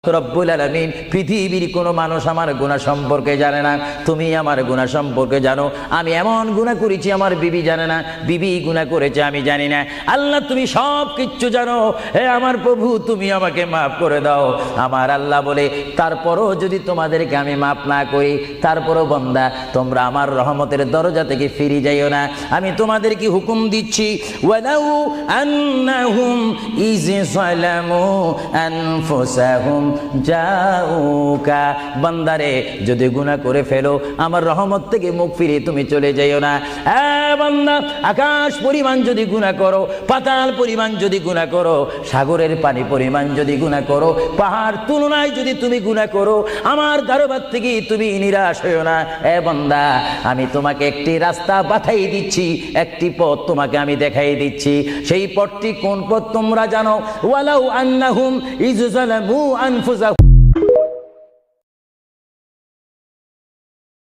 রব্বুল আলামিন পৃথিবীর কোনো মানুষ আমার গুনাহ সম্পর্কে জানে না, তুমি আমার গুনাহ সম্পর্কে জানো। আমি এমন গুনাহ করেছি আমার বিবি জানে না, বিবি গুনাহ করেছে আমি জানি না। আল্লাহ তুমি সব কিচ্ছু জানো, হে আমার প্রভু তুমি আমাকে মাফ করে দাও। আমার আল্লাহ বলে তারপরও যদি তোমাদেরকে আমি মাফ না করি, তারপরও বান্দা তোমরা আমার রহমতের দরজা থেকে ফিরে যাইও না। আমি তোমাদেরকে হুকুম দিচ্ছি, ওয়ালাউ আন্নাহুম ইয যালামু আনফুসাহুম যাউকা, বান্দারে যদি গুনাহ করে ফেলো আমার রহমত থেকে মুখ ফিরিয়ে তুমি চলে যাইও না। বান্দা আকাশ পরিমাণ যদি গুনাহ করো, পাতাল পরিমাণ যদি গুনাহ করো, সাগরের পানি পরিমাণ যদি গুনাহ করো, পাহাড় তুলনায় যদি তুমি গুনাহ করো, আমার দরবার থেকে তুমি নিরাশ হইও না। বান্দা আমি তোমাকে একটি রাস্তা বাতাই দিচ্ছি, একটি পথ তোমাকে আমি দেখাই দিচ্ছি। সেই পথটি কোন পথ তোমরা জানো? ওয়ালাউ আন্নাহুম ইয যালামু আনফুসাহুম